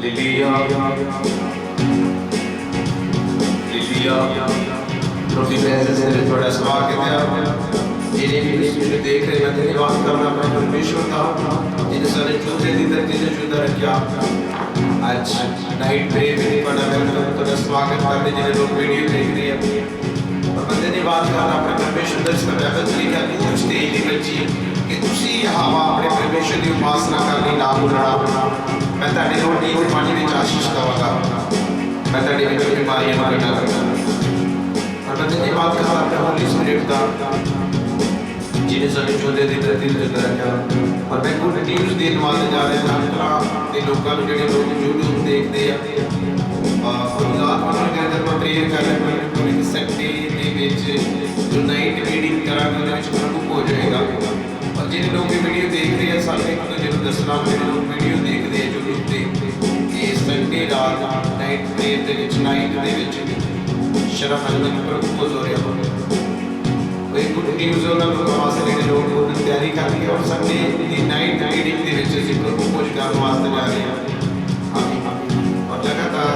लिलिया लिलिया रोटी पैसे से थोड़ा स्वागत है जिन्हें भी मुझे देख रहे हैं धन्यवाद करना अपने परमेश्वर का जिन्हें सारे चूते दी धरती से चूता रखा आज नाइट प्रेयर में पढ़ा वेलकम थोड़ा स्वागत करने जिन्हें लोग वीडियो देख रहे हैं और मैं धन्यवाद करना अपने परमेश्वर दर्श का बाइबल लिखा दूर स्टेज की बच्ची कि तुसी हवा अपने परमेश्वर की उपासना करनी ना भूलना मैं ताड़ी रोटी और पानी में आशीष दवागा मैं ताड़ी में बीमारियां ना लगा और मैं धन्यवाद करना अपने होली स्पिरिट का जिन्हें सारे चौदह दिन धरती से रखा और मैं गुड न्यूज़ देने वाले जा रहे हैं तरह के लोगों को जो लोग यूट्यूब देखते हैं और उन्होंने अगर मैं प्रेयर कर रहा हूँ पूरी संडे के बीच जो नाइट मीटिंग करा के उन्हें प्रभु हो जाएगा और जिन लोग भी वीडियो देख रहे हैं सारे को जो दसना मेरे लोग वीडियो देखते हैं यूट्यूब पे कि संडे रात नाइट प्रेयर के बीच नाइट के बीच शर्म अलग प्रभु हो रहा है एक गुड न्यूज़ उन्होंने वास्ते लेने लोग तैयारी कर रही है और संडे की नाइट मीटिंग के बीच से प्रभु को करने वास्ते जा रहे हैं और लगातार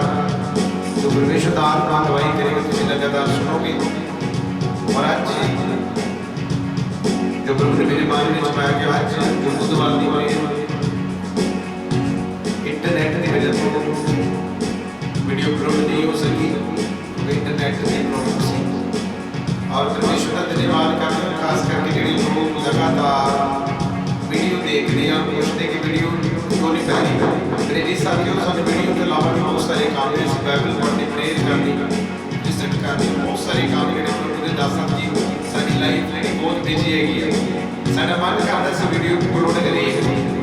जो परमेश्वर आत्मा गवाही करेगा तुम लगातार सुनोगे और आज जो प्रभु ने मेरे बारे में छुपाया कि आज जो बुधवार की हुई इंटरनेट की वजह से वीडियो अपलोड नहीं हो सकी इंटरनेट की प्रॉब्लम सी और परमेश्वर का धन्यवाद करते हैं खास करके जो लोग लगातार वीडियो देख रहे हैं पूछते कि वीडियो क्यों नहीं कर रही मेरे जी साथियों सारे वीडियो के अलावा भी बहुत सारे काम है बाइबल पढ़ने प्रेयर करनी रिसर्च करनी बहुत सारे काम जो प्रभु के दासन जी सारी लाइफ लेकिन बहुत बिजी है सारा मन करता है वीडियो अपलोड करिए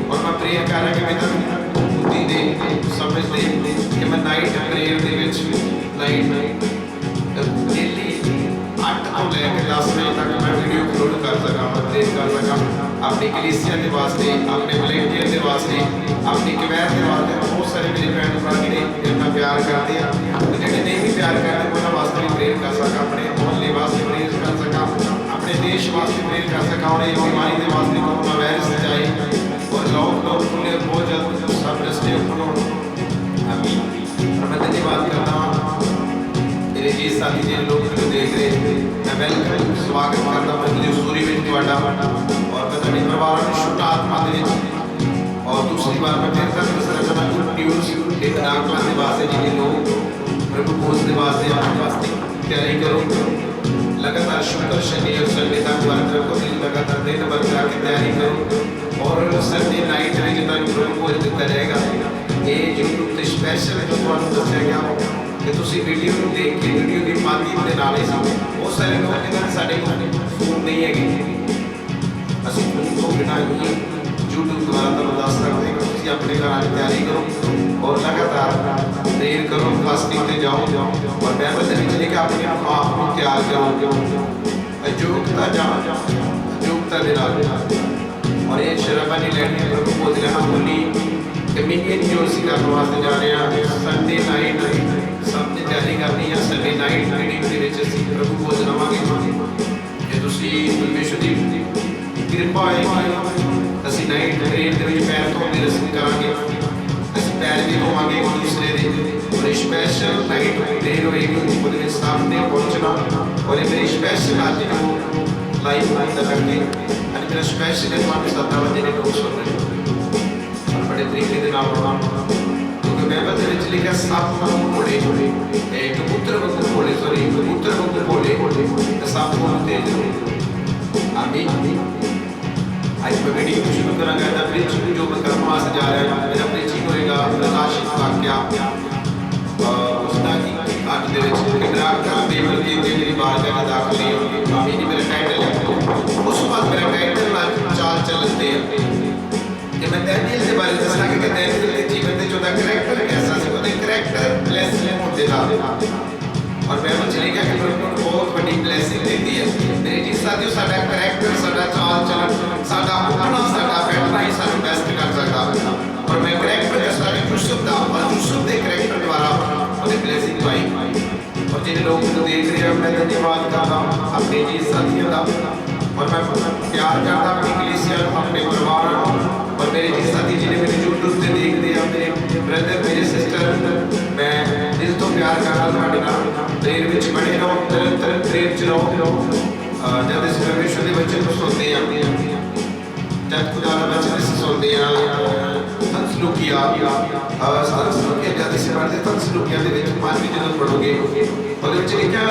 और मैं प्रेयर कर रहा कि मैं बुद्धि दे समझ दे कि मैं नाइट प्रेयर के नाइट डेली 8 ਤੋਂ ਲੈ ਕੇ 10 ਵਜੇ तक मैं वीडियो अपलोड कर सका प्रेयर कर सका अपनी कलीसिया के वास्ते अपने वॉलंटियर के वास्ते अपनी कवैर के वास्ते बहुत सारे मेरे भैन भरा जिन्हें इतना प्यार करते हैं जिन्हें नहीं भी प्यार करते उन्होंने वास्ते भी प्रेयर कर सका अपने मोहल्ले वास्ते प्रेयर कर सका अपने देश वास्ते प्रेयर कर सका और ये बीमारी के वास्ते कोरोना वायरस से जाए और लॉकडाउन खुले बहुत जल्द सब रस्ते खुलो आमीन और मैं धन्यवाद करता हूँ मेरे जी साथी जिन लोग जो देख रहे हैं मैं वेलकम स्वागत करता हूँ जो सूरी में ਤੁਹਾਡਾ और मैं ਤੁਹਾਡੇ ਪਰਿਵਾਰ ਨੂੰ ਸ਼ੁੱਧ ਆਤਮਾ ਦੇ ਵਿੱਚ और दूसरी बार मैं फिर कर दूसरा गुड न्यूज़ एक नागपाल के वास्ते जिन्हें लोग प्रभु भोज के वास्ते अपने वास्ते तैयारी करो लगातार शुक्र शनि और संडे तक व्रत रखो लगातार दिन भर जाके तैयारी करो और संडे नाइट में जो तक प्रभु भोज देता रहेगा ये यूट्यूब पे स्पेशल जो ਤੁਹਾਨੂੰ ਦੱਸਿਆ ਗਿਆ कि तुसी वीडियो देख के वीडियो के माध्यम के नाल ही सामने बहुत सारे लोग जिन्होंने साढ़े को फोन नहीं है असं फोन को बिना ही यूट्यूब द्वारा तुम दस सकते हैं तुसी अपने घर की तैयारी करो और लगातार प्रेयर करो फास्टिंग से जाओ और बाइबल के विच लिखा अपने आप को तैयार करो अयोग्यता अयोग्यता के नाल और ये शराबा नहीं लेनी प्रभु को लेना होली कमीनियन जो असीं करने वास्ते जा रहे हैं संडे नाइट सबने तैयारी करनी है संडे नाइट मीटिंग के विच असीं प्रभु को जनावांगे जे तुसीं परमेश्वर दी कृपा है असीं नाइट प्रेयर दे विच पैर धोने रस्म करांगे असीं पैर भी धोवांगे एक दूसरे दे और स्पेशल नाइट प्रेयर होएगी ਉਹਦੇ ਵਿੱਚ सामने पहुंचना और ये मेरी स्पेशल आज जो लाइव होता करके आज मेरा स्पेशल है ਤੁਹਾਨੂੰ ਸੱਦਾ ਵਜੇ ਦੇ ਲੋਕ ਸੁਣ ਰਹੇ और बड़े तरीके के नाम क्योंकि बाइबल के विच लिखा सप वांगू घोड़े कबूतर वांगू घोड़े सॉरी कबूतर वांगू घोड़े सप वांगू तेज आमीन आज मैं वीडियो शुरू करांगा दा प्रीचिंग जो मैं करने वास्ते जा रहा हूं मेरा प्रीचिंग होएगा प्रकाशित वाक्य उसका की आज दे विच इकरार कर बाइबल की मेरी बारगाह में दाखिल नहीं होगी आमीन मेरा टाइटल है उस बाद मेरा टाइटल चाल चलते हैं कि मैं डैनियल के बारे में दसना कि डैनियल के जीवन में जो दा करैक्टर कैसा सी ਉਹਦੇ करैक्टर ब्लेसिंग होते था और बाइबल चली गया कि प्रभु ने बहुत बड़ी ब्लेसिंग दी है मेरे जी साथियों साडा करैक्टर साडा चाल चलन साडा उठना साडा बैठना ही सानू बेस्ट कर सकता और मैं करैक्टर का सारे यूसुफ दा और यूसुफ के करैक्टर द्वारा ਉਹਦੀ ब्लेसिंग पाई और जिन लोग देख रहे हैं मैं धन्यवाद करता हूं अपने जी साथियों का और मैं प्यार करता अपनी कलीसिया अपने परिवार और मेरे जी साथी जिन्हें मेरे यूट्यूब से देखते हैं मेरे ब्रदर मेरे जब इस परमेश्वर के वचन को सुनते हैं, जब खुदा का वचन से सुनते हैं, तंसलुकिया जब इसे पढ़ते तंसलुकिया के विच मन में जरूर पढ़ोगे और विच लिखा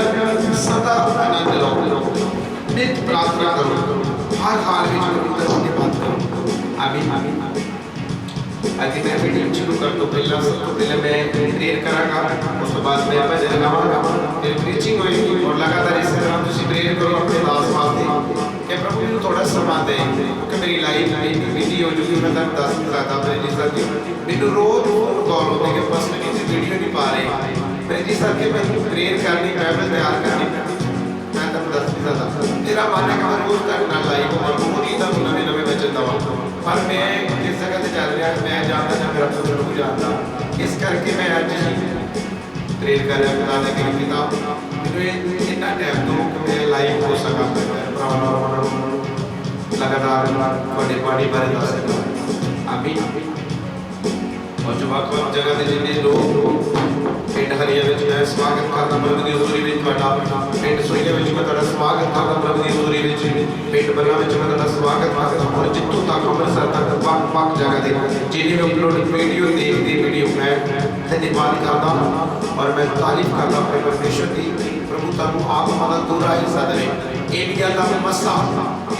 सदा आनंद लो, नित प्रार्थना करो, हर हाल में प्रभु की बात करो। आमीन। अगर मैं वीडियो शुरू कर तो पहले मैं प्रेयर करांगा, उस बाद मैं भजन गावांगा, फिर प्रीचिंग होएगी और लगातार इस तरह तुसी प्रेयर करो अपने दास वास्ते कि प्रभु मेनू थोड़ा समा दे, क्योंकि मेरी लाइफ में वीडियो जो कि मैं तक दस ज़्यादा मेरी जिंदगी मेनू रोज कॉल होते कि बस मैं किसी वीडियो नहीं पा रहे, मैं जिस तरह के मैं प्रेयर करनी, बाइबल तैयार करनी, मैं तक दस ज़्यादा मेरा मन है कि मैं रोज तक ना लाइव और बहुत ही तक नवे वचन दवा, पर मैं किस जगह से चल रहा है मैं जानता ना मेरा प्रभु जानता, इस करके मैं आज प्रेयर कर रहा खुदा दे कि पिता मैनू इतना टाइम दो कि मैं लाइव हो सका, लगातार थोड़े पानी बारे दस सका। आमीन। और जो वक्त जगह के जिन्हें लोग पिंड हरिया में मैं स्वागत करना प्रभु की हज़ूरी में ਤੁਹਾਡਾ, पिंड सोईया में मैं ਤੁਹਾਡਾ स्वागत करना प्रभु की हज़ूरी में, पिंड बल्ला में मैं ਤੁਹਾਡਾ स्वागत करता और जितों तक अमृतसर तक पाक जगह दे जिन्हें मैं अपलोड वीडियो देखते वीडियो मैं धन्यवाद करता और मैं तारीफ करता अपने परमेश्वर की। प्रभु तानू आप हमारा दूरा हिस्सा दे, एलिया का मसा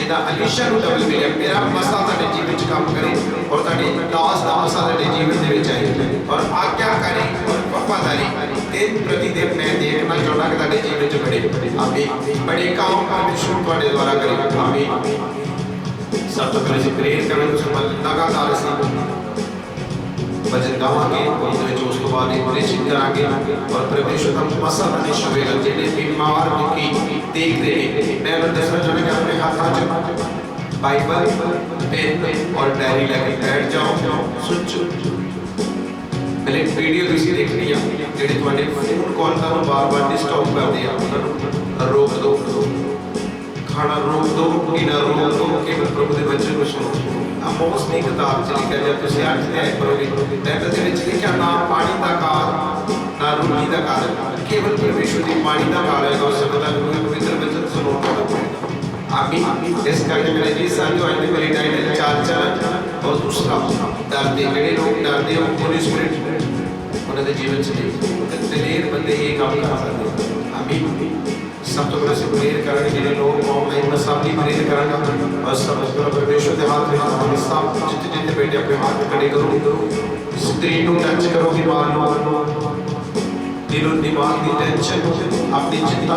ਇਹਦਾ ਅਲੀਸ਼ਾ ਨੂੰ ਡਬਲ ਮਿਲਿਆ, ਮੇਰਾ ਮਸਾ ਤੁਹਾਡੇ ਜੀਵਨ ਵਿੱਚ ਕੰਮ ਕਰੇ और ਤੁਹਾਡੇ ਦਾਸ ਦਾ ਮਸਾ ਤੁਹਾਡੇ ਜੀਵਨ ਦੇ ਵਿੱਚ ਆਏ और आज्ञाकारी और वफादारी दिन प्रति दिन मैं देखना चाहता कि ਤੁਹਾਡੇ ਜੀਵਨ ਵਿੱਚ बड़े आमीन बड़े काम परमेश्वर ਤੁਹਾਡੇ द्वारा करेगा। आमीन। सब तो पहले प्रेयर करें तो लगातार ਅਸੀਂ भजन गावांगे और उस तो बाद प्रीचिंग करांगे और परमेश्वर का मसा परमेश्वर वेला जिन्हें बीमार दुखी देख रहे हैं, मैं दसना चाहूँगा कि अपने हाथों बाइबल पेन और डायरी लेके बैठ जाओ, सुनो पहले वीडियो तुसी देखनी है जेडे तुहाडे फोन कॉल का बार-बार डिस्टर्ब करदे आ, उन्हां रोक दो, खाना रोक दो, पीना रोक दो, केवल प्रभु के वचन को सुनो। आमोस की किताब च लिखा जब तुम 8 अध्याय पढ़ोगे बाइबल के विच लिखा ना पानी का काल ना रोटी का काल, केवल परमेश्वर की पानी का काल है और सबदा पवित्र वचन सुनो। आमीन। इस करके मेरे जी साथियों आज मेरी टाइटल चार चरण और दूसरा डरते जेडे लोग डरते हो होली स्पिरिट उन्होंने जीवन से दिलेर बंदे ये काम कर सकते। आमीन। सब तो पहले प्रेयर करेंगे जिन्हें लोग ऑनलाइन में सब प्रेयर करेंगे और सब परमेश्वर के हाथ में हमारे सब जितने जितने बेटे अपने हाथ खड़े करो, स्क्रीन को टच करो, दिमाग दिलों दिमाग की टेंशन अपनी चिंता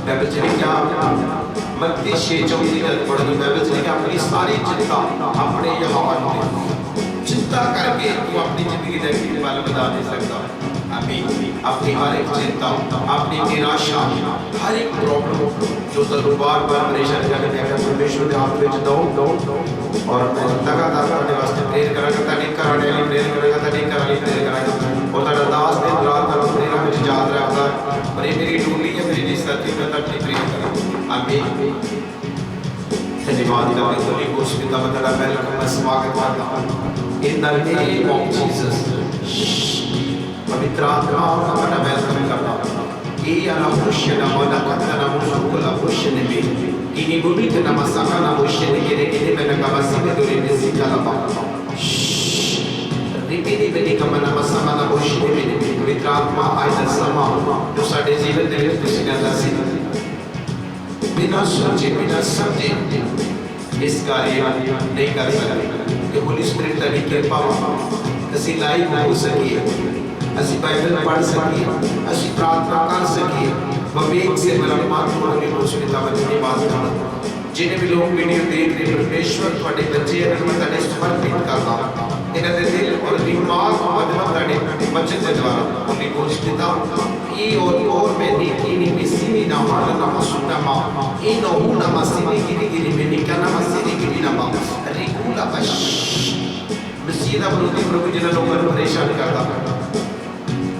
बाइबल से क्या मत्ती 6:34 का पढ़नी बाइबल से क्या अपनी सारी चिंता अपने यहोवा में चिंता करके तू अपनी जिंदगी देखने वाला बता नहीं सकता। आमीन। अपनी हर एक चिंता, अपनी निराशा, हर एक प्रॉब्लम जो तुम बार-बार परेशान करके देखा परमेश्वर के हाथ में दो और मैं लगातार अपने वास्ते प्रेयर करांगा, ताकि कराने वाली प्रेयर करेगा, ताकि कराने प्रेयर करांगा और तेरा दास दिन रात का प्रेयर में याद रखता और ये मेरी ड्यूटी है, मेरी साथी मैं अपनी प्रेयर करूं। आमीन। धन्यवाद करते होली घोष पिता मैं तेरा वेलकम मैं स्वागत करता हूं in the name of Jesus. पवित्र आत्मा हमारा वेलकम करता हूं ये अनापुष्य नमोना कथा नमोशुकुल अपुष्य ने इनी बुबित नमस्कार नमोष्य ने के मैंने कहा सिबे दोरे में सीधा लगा रिपीनी बेनी कमन नमस्कार नमोष्य ने पवित्र आत्मा आयत समा जो साडे जीवन दे विच तुसीं गल्लां सी बिना सोचे बिना समझे इस कार्य नहीं कर सकते कि होली स्पिरिट दी कृपा असीं लाइव हो सकीए, असीं बाइबल पढ़ सकीए, असीं प्रार्थना कर सकीए, विवेक से परमात्मा के रोश में धन्यवाद करना। जिन्हें भी लोग वीडियो देख रहे परमेश्वर थोड़े बच्चे अगर मैं तेरे समर्पित करता इन्हां दे दिल और दिमाग मजबूत तेरे वचन के द्वारा होली घोष पिता ई और मैं नी मिसी ना माना ना मसुना मा ई नो ना मसीनी गिरी में निकाना मसीनी गिरी ना मा रिकुला बश मसीदा विरोधी प्रभु जिन्हें लोगों को परेशान करता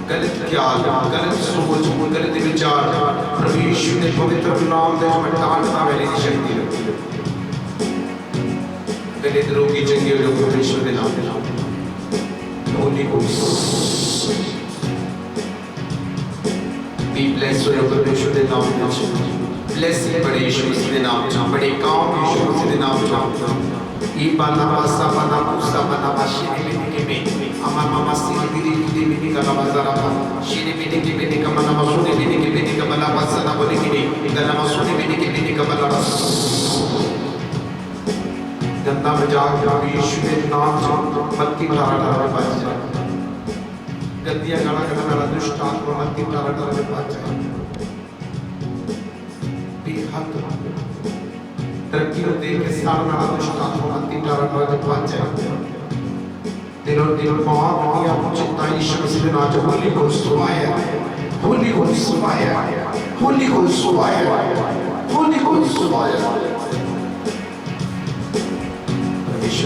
गलत ख्याल गलत सोच गलत विचार प्रभु यीशु ने पवित्र नाम दे मटाना वाली शक्ति गलत रोगी चंगे लोग परमेश्वर के नाम में होली घोष बी ब्लेस्ड हो परमेश्वर के नाम में ब्लेसिंग बड़े यीशु मसीह के नाम च बड़े काम यीशु मसीह के नाम च ई बाना पासा बाना पुसा बाना बाशी के में अमर मामा सी बिदी बिदी का बाजारा शीने बिदी के का मना मसुने बिदी के मना पासा ना बोले कि गना मसुने बिदी का मना गंदा मजाक यीशु के नाम च मत्ती 18:5 गंदियां गाना करने वाला दुष्ट आत्मा मत्ती 18:5 बेहद तरक्की को देख के सामने वाला दुष्ट आत्मा मत्ती 18:5 दिनों दिन बहुत बढ़िया चिंता यीशु मसीह के नाम च होली घोस्ट आया होली घोस्ट आया होली घोस्ट आया होली घोस्ट आया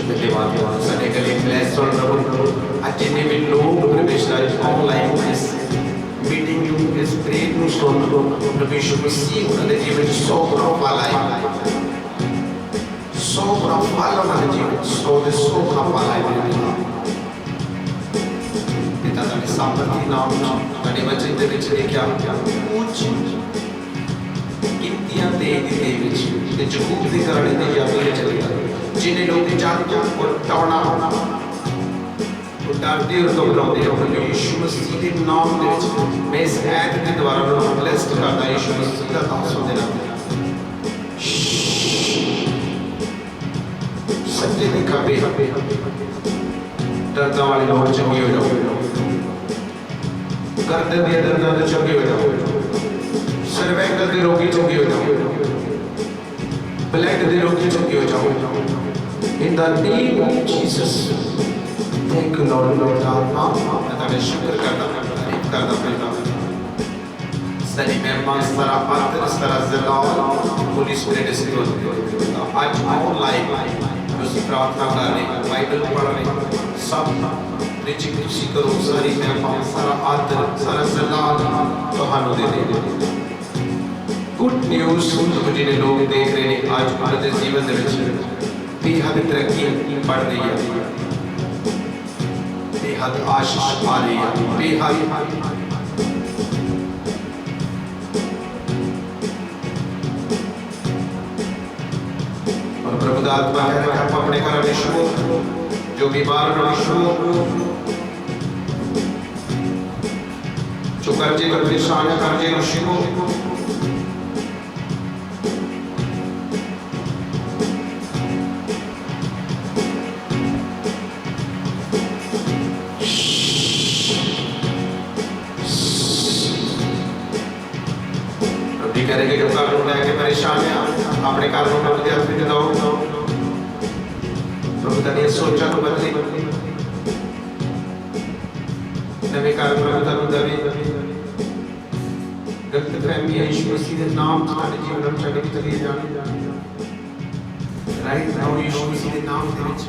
धन्यवाद सने के लिए ब्लेस और प्रभु आज जितने भी लोग प्रवेश ऑनलाइन मीटिंग यू इस प्रेम को सुन लो प्रभु यीशु मसीह उन्होंने जीवन सौ गुना वाला है सौ गुना वाला उन्होंने जीवन सौ गुना वाला है पिता का सामर्थ्य नाम बड़े वचन दे विच लिखा कुछ गिनतियां दे दी विच ते जबूत दे करने दे याद चलेगा जिन्हें लोग जानते हैं और टौना डरते और घबराते हैं प्रभु यीशु मसीह के नाम दे विच मैं इस ऐत के द्वारा उन्हें ब्लेस्ड करता यीशु मसीह का दास हो देना सत्य ने कभी डरता वाले लोग चंगे हो जाओ गर्दन दे दर्द चंगे हो जाओ सर्वाइकल दे रोगी चंगे हो जाओ ब्लड दे रोगी चंगे हो जाओ in the name of Jesus thank you Lord मैं तेरे शुक्र करता तारीफ करता पिता सारी मेहमान सारा पात्र सारा जलाल होली स्पिरिट से होता आज ऑनलाइन उसी प्रार्थना कर रहे बाइबल पढ़ रहे सब प्रीचिंग खुशी करो सारी मेहमान सारा आदर सारा जलाल तोहानू दे दे गुड न्यूज़ जिन्हें लोग देख रहे हैं आज उन्होंने जीवन दे विच बेहद तरक्की बढ़ रही है बेहद आशीष आ रही है बेहद और प्रभु दा आत्मा है हम अपने घर विश्व जो बीमार विश्व जो कर्जे कर परेशान कर्जे विश्व करेंगे जो कानून लेके परेशान है अपने कानून को ध्यान में दो प्रभु ने सोचा तो बदले नवे कानून प्रभु दवे गलत फहमी है यीशु मसीह के नाम तुम्हारे जीवन में चढ़ के चली जाने राइट नाउ यीशु मसीह के नाम दे विच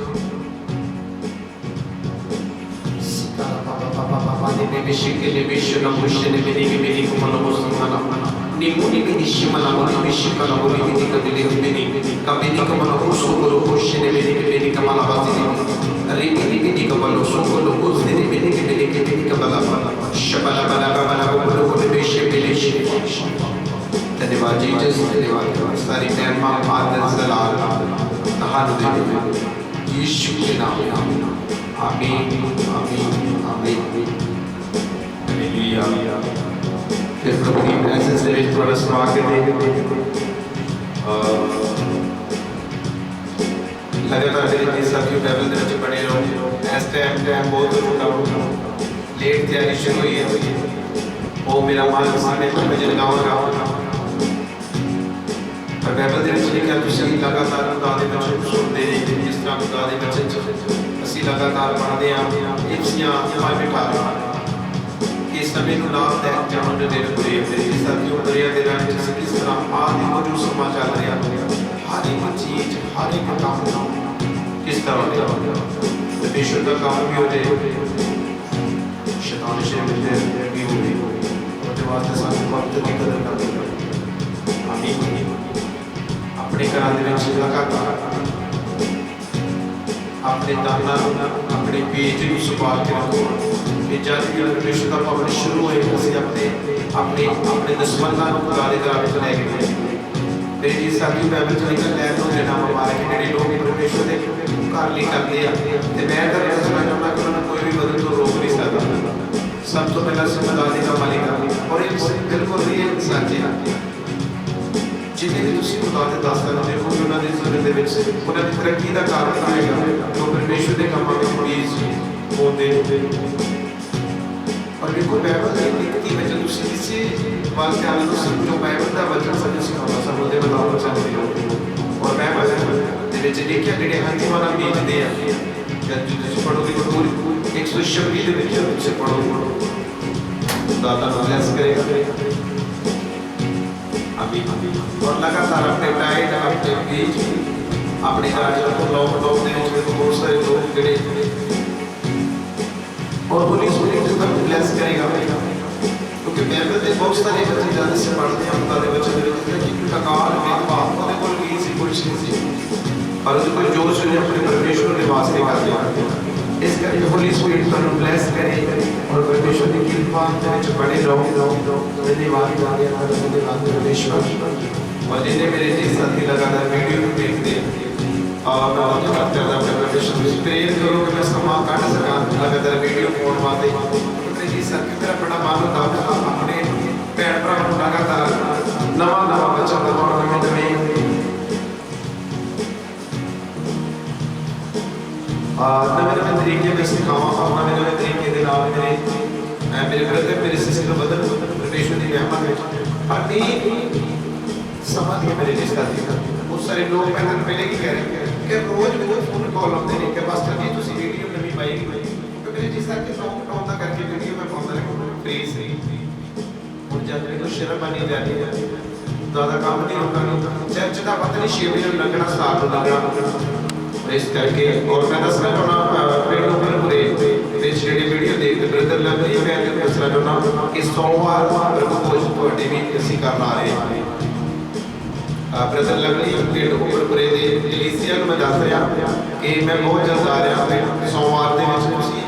सीता पापा ने बेशिक के बेश न मुश्किल ने मेरी को मन मुस्लिम निमुनि बिनिश्य मलामुनि बिश्य कलामुनि बिनि कबिले बिनि कबिनि कमलो सुगुरु खुशने बिनि कमलावासी रिबिनि बिनि कमलो सुगुरु खुशने बिनि कमला शबला बला बला गुरु गुरु बिश्य बिलिश धन्यवाद जीसस धन्यवाद सारी मेहमान आदर सलाम तहानु दे यीशु के नाम में आमीन आमीन आमीन हालेलुया फिर प्रभु की प्रेजेंस से थोड़ा सुना के दे लगातार मेरे साथियों बाइबल ਦੇ ਵਿੱਚ ਬਣੇ ਰਹੋ ਇਸ ਟਾਈਮ ਬਹੁਤ ਰੁਕਾ ਲੇਟ ਤਿਆਰੀ ਸ਼ੁਰੂ ਹੋਈ ਹੈ ਉਹ ਮੇਰਾ ਮਨ ਸਾਹਮਣੇ ਮੈਂ ਜਗਾਵਾਂਗਾ ਪਰ ਬਾਈਬਲ ਦੇ ਵਿੱਚ ਲਿਖਿਆ ਤੁਸੀਂ ਲਗਾਤਾਰ ਖੁਦਾ ਦੇ ਵਿੱਚ ਸੁਣਦੇ ਰਹੇ ਜਿਸ ਤਰ੍ਹਾਂ ਖੁਦਾ ਦੇ ਵਿੱਚ ਅਸੀਂ ਲਗਾਤਾਰ ਪੜ੍ਹਦੇ ਹਾਂ ਇਫਸੀਆਂ 5:18 इस समय लाभदायक जान जो देर पूरे इस साथियों दरिया दे रहे हैं किस तरह आदि को जो समाचार दरिया हर एक चीज हर एक काम किस तरह हो गया परमेश्वर का काम भी हो जाए शैतान से भी हो गई और जो वास्ते सारे वक्त की कदर करते आमीन अपने घरां दे विच लगातार अपने दाना अपने पेज को संभाल के रखो जब भी परमेश्वर का भवन शुरू होए ਅਸੀਂ अपने दुश्मन को खुदा दे दरबार में ले गए मेरी जी साथी बाइबल च लिखा लैन हो देना मार के जिहड़े लोग परमेश्वर दे घर लिए करते हैं तो मैं तो दसना चाहता कि उन्होंने कोई भी बदल तो रोक नहीं सकता। सब तो पहला समझदारी का मालिक और ये बिल्कुल रियल सच है। जिन्हें भी तुम खुदा के दास्तान देखो कि उन्होंने जिंदगी उन्होंने तरक्की का कारण होएगा जो परमेश्वर के कामों में बीज बोते और देखो बाइबल की लिखती में जब तुम किसी वाक्य जो बाइबल का वचन समझ सिखाना सब वो बताना चाहते हो और बाइबल के लिखिया जिहड़े हाथी वाला बीजते हैं जब तुम पढ़ोगे तो 126 से पढ़ो दाता ब्लेस करेगा। और लगातार अपने टाइट अपने बीच अपने राज्यों को लॉकडाउन में बहुत सारे लोग गिरे और पुलिस ब्लेस करेगा क्योंकि बाइबल के बहुत सारे बच्चे ज़्यादा से पढ़ते हैं खुदा के बच्चे कि अकाल में पापों के कोल गई सी कुछ नहीं और जो कोई जोश ने अपने परमेश्वर के वास्ते कर दिया इस करके होली स्पिरिट को ब्लेस करे और परमेश्वर की कृपा में बड़े रहो धन्यवाद धन्यवाद परमेश्वर और जिन्हें मेरे जी साथी लगातार वीडियो देखते और मैं धन्यवाद करता हूं परमेश्वर प्रेयर करो कि मैं समा काट सका लगातार वीडियो फोन वाते मेरे जी साथी मेरा बड़ा मान होता है अपने भैन भरावां नूं लगातार नवा बच्चा नवा में नवे तरीके में सिखावा नवे तरीके के नाल मेरे ब्रदर मेरे सिस्टर बदल परमेश्वर की रहमत में हर समझ के मेरे रिश्ता थी बहुत सारे लोग पहले की कह रहे हैं कि रोज मेरे फोन कॉल आते हैं कि बस जी तुम वीडियो नवी पाएगी तो मेरे जिस तरह के लॉकडाउन का करके वीडियो में पाता रहा प्लीज और जब मेरे को शर्म आनी जाती है ज़्यादा काम नहीं होगा चर्च का पता नहीं 6 महीने लगना 7 लगना इस करके और मैं दसना चाहना पेड़ ऊपर पूरे पिछले वीडियो देखते ब्रदर लवली मैं दसना चाहना कि सोमवार प्रभु भोज थोड़ी भी ਅਸੀਂ ਕਰਨ ਆ ਰਹੇ ਹਾਂ ब्रदर लवली पेड़ ऊपर पूरे ਦੇ ਕਲੀਸਿਆ ਨੂੰ ਮੈਂ ਦੱਸ ਰਿਹਾ ਕਿ ਮੈਂ ਬਹੁਤ ਜਲਦ ਆ ਰਿਹਾ ਤੇ ਸੋਮਵਾਰ ਦੇ ਵਿੱਚ ਤੁਸੀਂ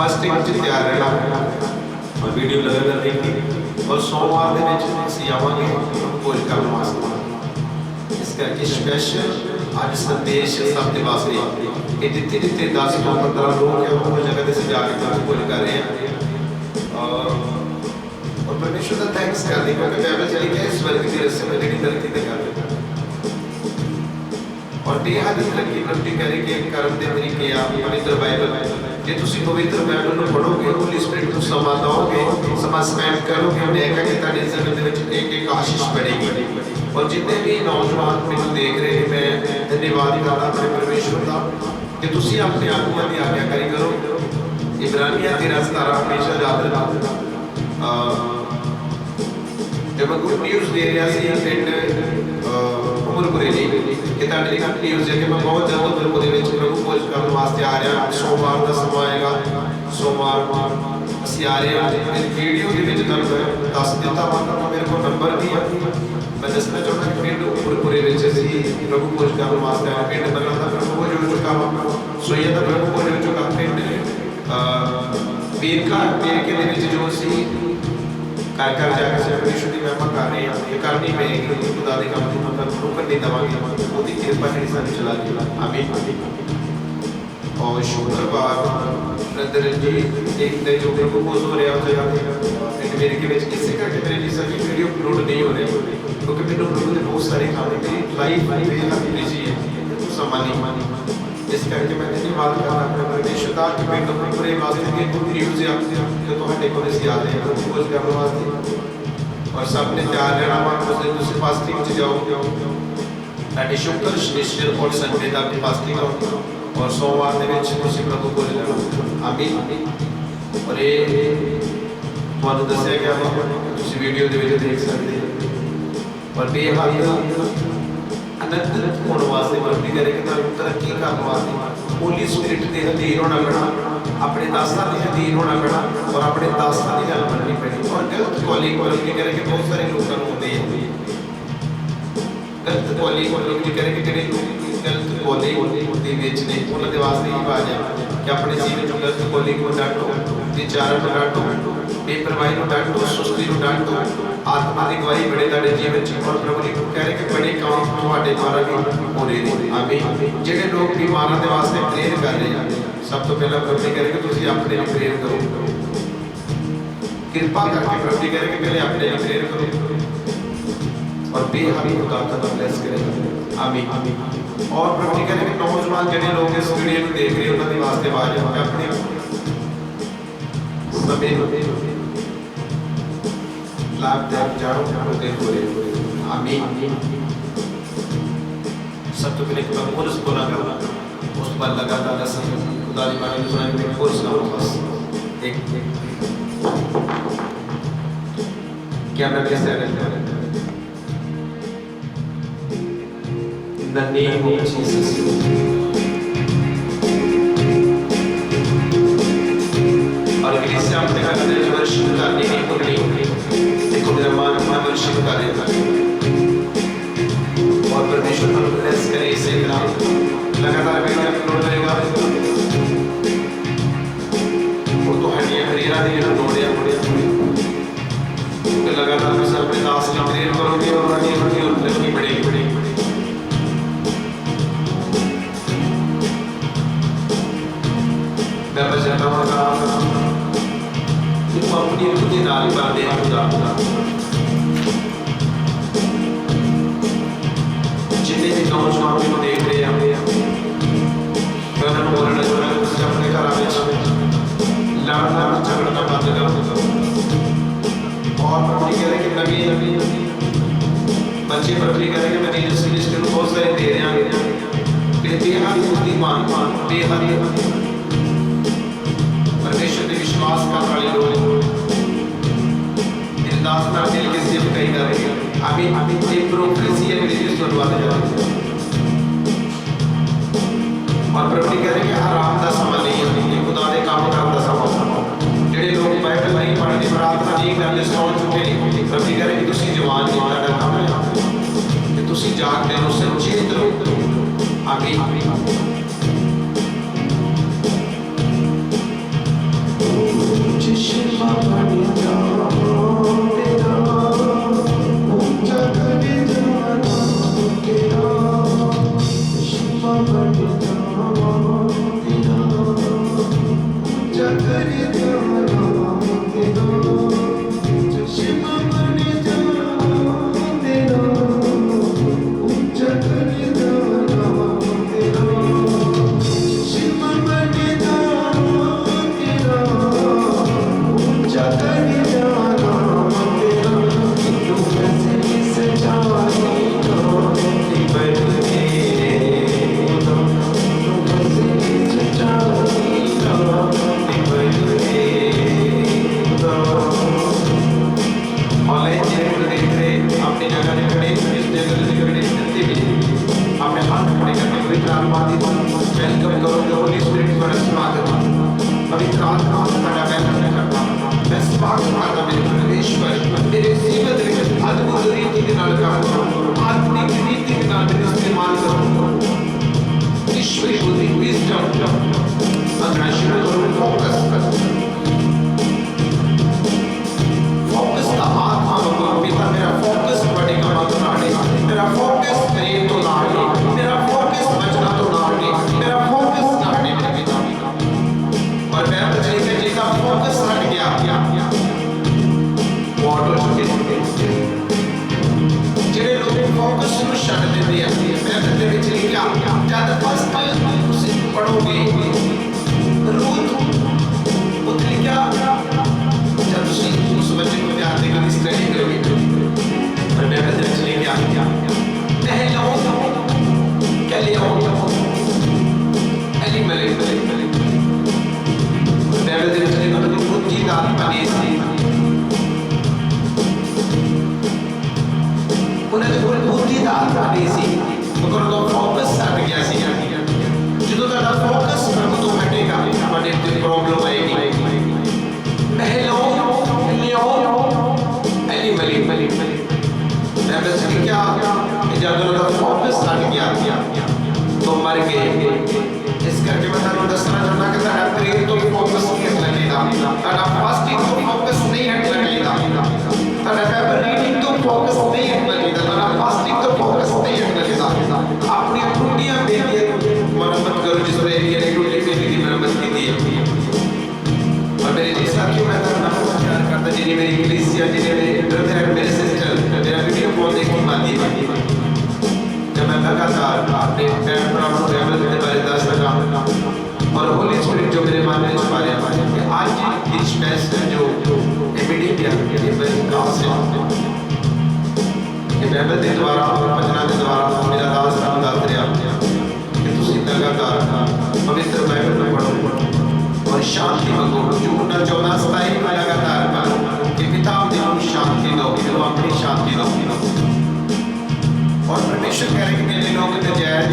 ਫਸਟ ਵਿੱਚ ਤਿਆਰ ਰਹਿਣਾ और वीडियो लगातार देखनी और सोमवार ਦੇ ਵਿੱਚ ਅਸੀਂ ਆਵਾਂਗੇ ਪ੍ਰਭੂ ਭੋਜ ਕਰਨ ਵਾਸਤੇ इस करके स्पेशल आज संदेश सबके वास्ते ये जितने जितने 10 ਤੋਂ 15 लोग हैं वो जगह से जाके प्रभु भोज कर रहे हैं और परमेश्वर का थैंक्स करते हैं क्योंकि बाइबल चली गई स्वर्ग की रस्ते में जिहड़ी तरक्की ते कर रहे और बेहद तरक्की करके कर्म के तरीके आ पवित्र बाइबल जे तुसीं पवित्र बाइबल ਨੂੰ पढ़ोगे होली स्पिरिट ਨੂੰ ਸਮਾਂ दोगे समा स्पेंड करोगे मैं कह के ਤੁਹਾਡੀ ਜ਼ਿੰਦਗੀ ਦੇ ਵਿੱਚ एक आशीष बढ़ेगी और जितने भी नौजवान मैंने देख रहे हैं मैं धन्यवाद करता अपने परमेश्वर का कि तुसीं अपने आगुआं की आज्ञाकारी करो इब्रानियां 13:17 हमेशा याद रखना जब मैं गुड न्यूज़ दे रहा सी पिंड उमरपुरे जी कि ਤੁਹਾਡੇ ਲਈ ਗੁੱਡ ਨਿਊਜ਼ है कि मैं बहुत जल्द उमरपुरे ਵਿੱਚ प्रभु भोज ਕਰਨ ਵਾਸਤੇ आ रहा सोमवार का समय आएगा सोमवार ਅਸੀਂ आ रहे हैं वीडियो के ਵਿੱਚ ਤੁਹਾਨੂੰ ਦੱਸ ਦਿੱਤਾ ਵਾ मेरे को नंबर भी है मैं दसना चाहता कि पिंड उमरपुरे ਵਿੱਚ ਅਸੀਂ प्रभु भोज ਕਰਨ ਵਾਸਤੇ आए पिंड बदला ਦਾ प्रभु भोज हो चुका वा सोया ਦਾ प्रभु भोज हो चुका पिंड ਵੇਰਕੇ ਦੇ ਵਿੱਚ ਜੋ ਅਸੀਂ घर घर जाकर से परमेश्वर की महिमा कर रहे हैं ये करनी पड़ेगी खुदा के काम को मतलब रुकन नहीं देवांगे ਉਹਦੀ ਕਿਰਪਾ ਜਿਹੜੀ ਸਾਨੂੰ ਚਲਾ ਕੇ आमीन और शुक्रवार ब्रदर जी देखते जो प्रभु भोज हो रहा हो जाते मेरे के ਵਿੱਚ ਕਿਸੇ ਕਰਕੇ मेरे जी सभी वीडियो अपलोड नहीं हो रहे क्योंकि मैंने प्रभु ने बहुत सारे काम मेरी लाइफ बेहद बिजी है समा नहीं इस करके मैं धन्यवाद करना अपने परमेश्वर का कि मैं पूरे वास्ते की गुड न्यूज़ है जो ਤੁਹਾਡੇ ਕੋਲ ਅਸੀਂ ਆਦੇ ਹਾਂ प्रभु भोज ਕਰਨ वास्ते और सब ने तैयार रहना वा उस दिन ਤੁਸੀਂ फास्टिंग ਚ जाओ ਤੁਹਾਡੇ ਸ਼ੁੱਕਰ ਸ਼ਨੀਚਰ और संडे ਦਾ ਵੀ फास्टिंग हो और सोमवार ਦੇ ਵਿੱਚ ਤੁਸੀਂ प्रभु भोज ਲੈਣਾ आमीन और ਇਹ ਤੁਹਾਨੂੰ ਦੱਸਿਆ ਗਿਆ ਵਾ ਤੁਸੀਂ ਵੀਡੀਓ ਦੇ ਵਿੱਚ ਦੇਖ ਸਕਦੇ ਹੋ और बेहद अनंत होने वास्ते मर्दी करेंगे तो तरक्की करने वास्ते होली स्पिरिट के अधीन होना पैना अपने दास्तां के अधीन होना पैना और अपने दास्तां की गल मननी पैनी और गलत कॉलिंग मर्दी करेंगे बहुत सारे लोगों को होते हैं गलत कॉलिंग मर्दी करेंगे जिहड़े गलत कॉलिंग के विच ने उन्हां दे वास्ते ही बाज है कि अपने जीवन में गलत कॉलिंग को डाटो विचारों को डांटो, बेपरवाही को डांटो, सुस्ती को डांटो, आत्मा की गवाही बड़े ताड़े जीवन च। और प्रभु जी कह रहे कि बड़े काम तुहाडे द्वारा भी हो रहे हैं। आमीन। जिहड़े लोग बीमारां दे वास्ते प्रेयर कर रहे हैं, सब तो पहला प्रभु जी कह रहे कि तुसीं अपने लिए प्रेयर करो, कृपा करके प्रभु जी कह रहे कि पहले अपने लिए प्रेयर करो और बेहद खुदा का ब्लेस करेगा। आमीन। और प्रभु जी कह रहे कि नौजवान जिहड़े लोग इस वीडियो को देख रहे हैं उन्हां दे वास्ते आवाज है अपने समय लाभदायक जाओ होते हुए। आमीन। सब तो पहले खुदा कोरस बोला करना, उस पर लगातार असर खुदा की बात में सुनाने में कोरस ना हो। बस एक क्या मैं कैसे रहता in the name of Jesus। और इग्लेसिया अपने घर में वर्शिप करने की पूरी देखो मेरा मान वर्शिप करेगा और परमेश्वर को ब्लेस करे। इसे लगातार बेटा अपलोड करेगा और तो हड्डियां हरीरा दी ना नोड़िया क्योंकि लगातार मैं अपने दास की प्रेयर करोगे और हड्डी और लंबी बढ़ेगी। मैं बचाता हूँ अपनी खुदी नाल कर दे खुदा। जितने भी नौजवान को देख रहे हैं मैं उन्हें बोलना चाहता हूं कि अपने घर में लड़ना झगड़ना बंद करो। और प्रभु कह रहे कि नबी बच्चे प्रभु कह रहे कि मैं जीसस की लिस्ट में बहुत सारे दे रहा हूं बेहद बुद्धिमान बेहद परमेश्वर पे विश्वास करने वाले लोग मेरे दास ना दिल के सिर्फ कहीं कर रहे हैं। अभी एक प्रोग्रेसी है मेरे लिए सुनवाने जा रहे हैं और प्रभु कह रहे हैं कि आराम का समय नहीं है, ये खुदा ने काम करने का समय। जेडे लोग बाइबल नहीं पढ़ते प्रार्थना नहीं करते सौ चुके नहीं, प्रभु कह रहे हैं कि तुसी जवान नहीं का काम है कि तुसी जागते रहो सचेत रहो। आमीन। जिन्हें मेरी कलीसिया, जिन्हें मेरे ब्रदर एंड मेरे सिस्टर मेरा वीडियो कॉल देखी माती जब मैं लगातार अपने बहन भरावां को बैबल के बारे दस रहा और होली स्पिरिट जो मेरे मन में छुपा रहा है कि आज की स्पेशल जो मीडिया ये विकास है ये बैबल के द्वारा भजना के द्वारा मेरा दास काम दस रहा कि तुसीं लगातार पवित्र बाइबल में पढ़ो और शांति मंगो। जून 14-27 में लगातार करो कि पिता मुझे शांति दो, मुझे अपनी शांति दो। और परमेश्वर कह रहे कि मेरे लोग नजायज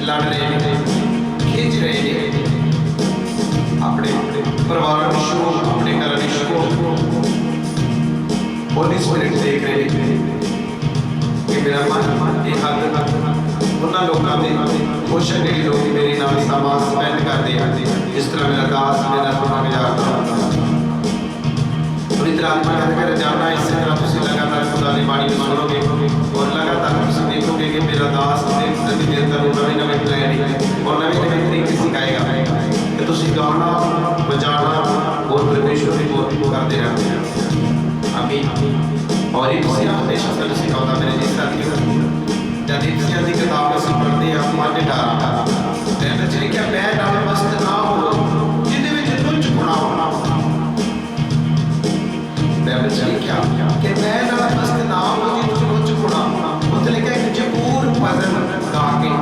लड़ रहे हैं, खींच रहे हैं अपने परिवार को, अपने घर को। होली स्पिरिट देख रहे हैं कि मेरा मन ये हद उन्होंने लोगों के खुश है जी लोग मेरे नाल समा स्पेंड करते हैं जिस तरह मेरा दास मेरा समा गुजारता पवित्र आत्मा कहते कर जाना। इसी तरह तुम लगातार खुदा की बाणी को सुनोगे और लगातार तुम देखोगे कि मेरा दास दिन दिन तक नवे नवे प्लान और नवे नवे तरीके सिखाएगा कि तुम गाना बजाना और परमेश्वर की बोल करते रहते हैं। अभी और ये हमेशा सच सिखाता मेरे जिस साथी जदीसिया की किताब असीं पढ़ते हैं मन डारा मैं लिखा मैं नाल मस्त ना हो जिन्हें लुच गुणा होना मैं लिखा कि मैं नाल मस्त ना हो जिन्हें लुच गुणा होना उत्थे लिखा एक जबूर भजन गा के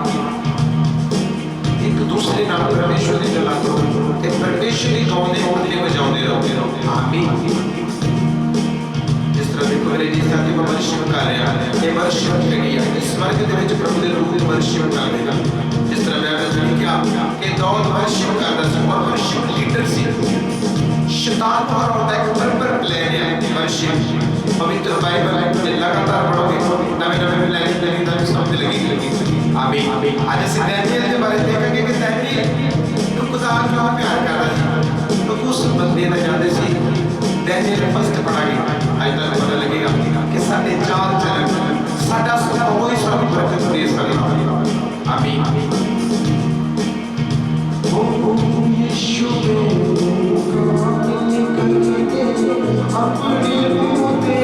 एक दूसरे नाल परमेश्वर की गल्लां करो ते परमेश्वर की गाउंदे होंदे बजाउंदे रहो। आमीन। जिस तरह देखो मेरे जी साथी को वर्शिप कर रहे हैं ये वर्शिप करी है इस वर्ग के विच प्रभु के रूप वर्शिप कर रहे हैं। जिस तरह मैं क्या कि दाऊद वर्शिप करता सी और वर्शिप लीडर सी शैतान पर होता है बराबर प्लान है वर्शिप। पवित्र बाइबल में लगातार पढ़ोगे नवे नवे प्लान प्लानिंग का समझ लगेगी। आमीन। आज से दानियल के बारे में देखेंगे कि दानियल तो खुदा क्यों प्यार कर रहा है तो उस बंदे ने जाते सी दानियल फर्स्ट पढ़ाएंगे आज तक पता लगेगा कि साडे चाल चलन साडा सब वही सब बरकत दे सकेगा। आमीन। ओ यीशु अपने रूपे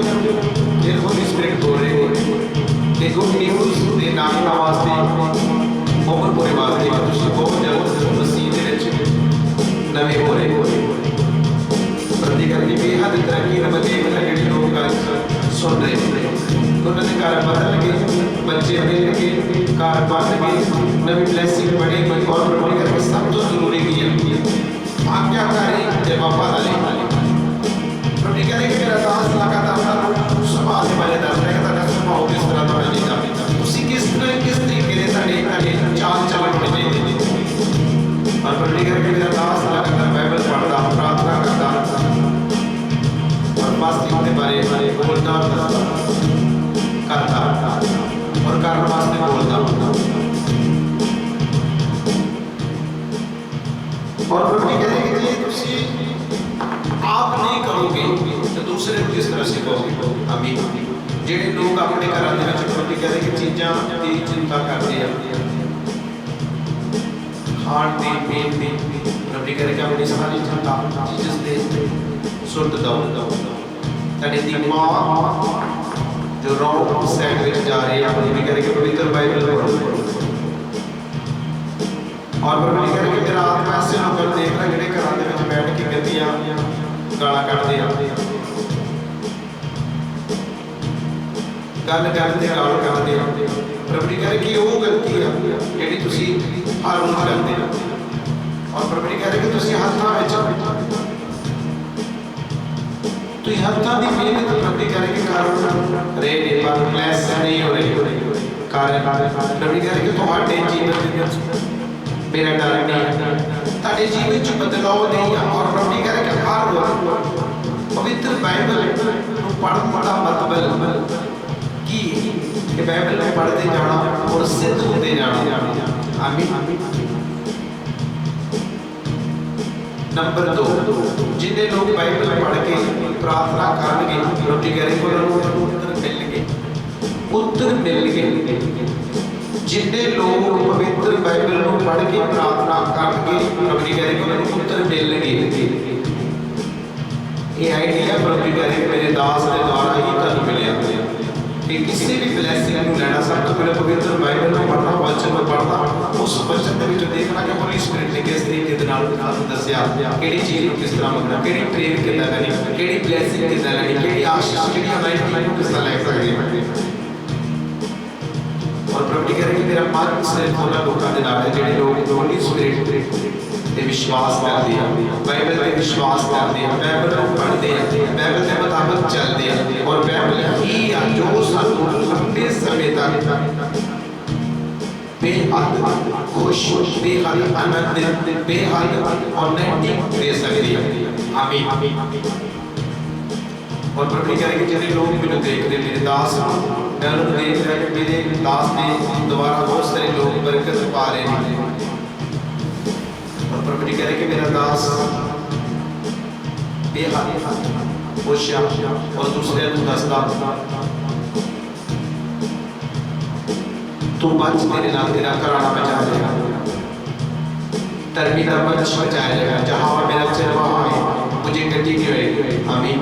फिर होली स्पिरिट बोल रहे हैं गुड न्यूज़ के नाम वास्ते ओपन पूरे वास्ते बहुत जल्द मसीह नवे हो रहे प्रति करके बेहद तरक्की नमक लोग सुन रहे उन्होंने घर बदल के बच्चे मिल के घर बन के नवी ब्लेसिंग बढ़ेगी और प्रति करके सब तो जरूरी भी है आप क्या करें जब आप डालें प्रति करें कि मेरा दास लगातार सभा से पहले दस रहे था सभा किस तरह का नहीं था उसी किस तरीके से ताने चाल चलन होने चाहिए और प्रति करके मेरा दास लगातार बाइबल पढ़ता प्रार्थना करता और फास्टिंग के बारे में बोलता करता और कारण वास्ते बोलता और प्रभु कहेंगे कि तुसी आप नहीं करोगे तो दूसरे को किस तरह से कहोगे आमीन जेडे लोग अपने घरां दे विच प्रभु कहेंगे कि चीज़ां दी चिंता करते हैं खाण दी पीण दी प्रभु कहेंगे अपनी सारी चिंता जीसस दे सुट दो ताकि दिमाग जो रॉन्ग साइड में जा रहे हैं प्रभु कहेंगे पवित्र बाइबल पढ़ो और प्रभु कहेंगे कि मेरा आत्मा ऐसे लोग देख रहा जिहड़े घरां दे विच बैठ के गंदियां गालां कढदे आ गल करदे गाल कढदे आ प्रभु कहेंगे कि वो गलती है जिहड़ी तुसीं हर रोज़ करदे हो और प्रभु कहेंगे कि तुसीं हत्थां विच तो हत्थां दी मेहनत प्रभु कहेंगे कारण रहे ने पर ब्लेस नहीं हो रही कारण प्रभु कहेंगे तुहाडे जीवन दे विच मेरा डर नहीं ताकि जीवन च बदलाव नहीं है और प्रभु कह रहे कि हर रोज पवित्र बाइबल पढ़ने का मतलब कि बाइबल में पढ़ते जाना और सिद्ध होते जाना आमीन नंबर 2 जिन्हें लोग बाइबल पढ़ के प्रार्थना करेंगे प्रभु कह रहे कि उत्तर मिल गए जिन्हें लोग पवित्र बाइबल को पढ़ के प्रार्थना करके प्रभु कहेंगे उत्तर मिल गए ये आइडिया प्रभु कहेंगे मेरे दास के द्वारा ही तुहानू मिलिया कि किसी भी ब्लेसिंग को लेना सब तो पहले पवित्र बाइबल को पढ़ना वचन को पढ़ना उस वचन के विच देखना कि होली स्पिरिट ने किस तरीके दे नाल तुहानू दस्सिया किहड़ी चीज़ को किस तरह मंगना किहड़ी प्रेयर किदां करनी किहड़ी ब्लेसिंग किदां लेनी किहड़ी आशीष किहड़ी अनाइंटिंग को किस तरह ले सकदे और प्रभु कह रहे कि मेरा मन से थोड़ा लोगों के नाल है जिहड़े लोग होली स्पिरिट ते विश्वास करते हैं बाइबल पे विश्वास करते हैं बाइबल को पढ़ते हैं बाइबल के मुताबिक चलते हैं और बाइबल ही जो सानू लंबे समय तक बेहद खुश बेहद आनंदित बेहद ऑनेटिक दे सकती है आमीन और प्रभु कह रहे कि जिन्हें लोग मुझे देख रहे मेरे दास मैं उन्हें देख रहा कि मेरे दास ने दोबारा बहुत सारे लोग बरकत पा रहे हैं और प्रभु कह रहे कि मेरा दास बेहद खुश और दूसरे को दसदा तू बच मेरे नाल तेरा घराना बचा लेगा तरबी का मंच बचाया जाएगा जहाँ मेरा चल वहाँ है मुझे गति की होएगी आमीन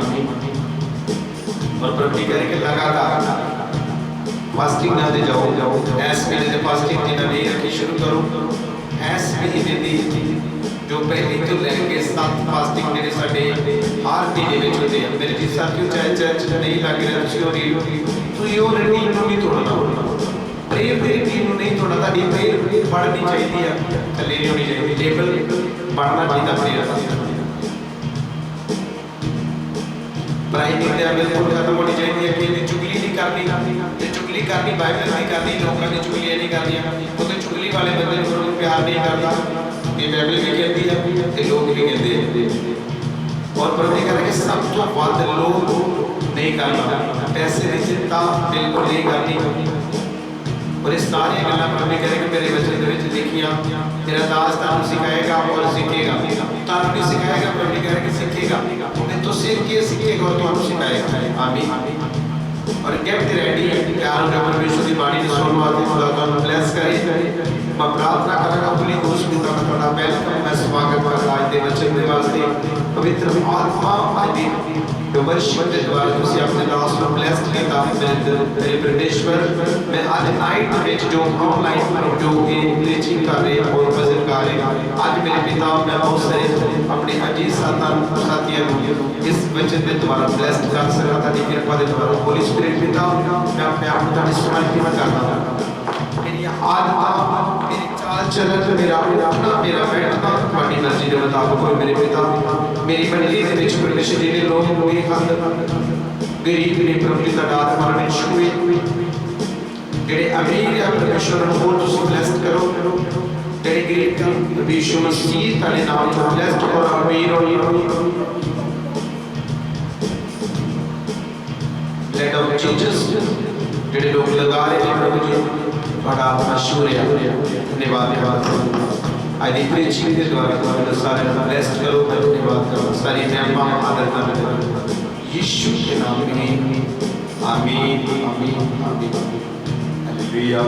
और प्रभु कह रहे कि लगातार फास्टिंग ना दे जाओ ऐस महीने से फास्टिंग जिन्हें नहीं रखी शुरू करो ऐस महीने दी जो पहली तो लेके 7 फास्टिंग मेरे साडे हर महीने में होते हैं मेरे जी साथियों चाहे चर्च नहीं लग रहा तुसी हो रही तो ये रूटीन को नहीं तोड़ना प्रेयर दे रूटीन को नहीं तोड़ना ताकि प्रेयर बढ़नी चाहिए है थल्ले नहीं होनी चाहिए लेवल बढ़ना चाहिए प्रेयर प्राइडिंग दे बिल्कुल खत्म होनी चाहिए कि चुगली नहीं करनी ते चुगली करनी बाइबल नहीं करनी लोगों की चुगलियां नहीं करनी क्योंकि चुगली वाले बंदे को प्यार नहीं करता ये बाइबल भी कहती है ते लोग भी कहते हैं और प्रभु कह रहे कि सब तो वध लोग नहीं करना पैसे की चिंता बिल्कुल नहीं करनी और इस सारी गल्लां प्रभु कह रहे कि मेरे वचन दे विच लिखियां तेरा दास तुहानू सिखाएगा और सीखेगा तुहानू नहीं सिखाएगा प्रभु कह रहे कि सीखेगा तो सीख के सीखेगा और तुहानू सिखाएगा आमीन और गिफ्ट रेडी है प्यार और परमेश्वर की बाणी ने सुनने वाले खुदा तुहानू ब्लेस करे मैं प्रार्थना करांगा होली घोष पिता का तुहाडा वेलकम मैं स्वागत करदा आज दे वचन दे वास्ते पवित्र आत्मा आज दी तो वर्शिप के द्वारा तुसी अपने दास को ब्लेस्ड किया मेरे परमेश्वर मैं आज नाइट में जो ऑनलाइन जो ये टीचिंग कर रहे हैं और वज़न गा रहे हैं आज मेरे पिता मैं बहुत सारे अपने अजीज साथियों को इस वचन के द्वारा ब्लेस्ड कर सका था दी कृपा के द्वारा होली स्पिरिट पिता मैं अपने आप को समर्पित करता हूं मेरी आत्मा मेरी चाल चलन मेरा उठना मेरा बैठना तुम्हारी मर्जी के मुताबिक हो मेरे पिता मेरी मंडली के बीच परमेश्वर जी ने लोग लोग गरीब ने प्रभु की तादाद मारने छुए जेडे अमीर है परमेश्वर को तुसी ब्लेस्ड करो जेडे गरीब है यीशु मसीह ताले नाम में ब्लेस्ड और अमीर और लेट ऑफ चीजेस जेडे लोग लगा रहे हैं प्रभु जी बड़ा मशहूर है धन्यवाद आज दी प्रीचिंग के द्वारा तुम्हारे सारे ब्लेस्ड करो मैं धन्यवाद करूं सारी महिमा आदर करना यीशु के नाम में आमीन आमीन आमीन hallelujah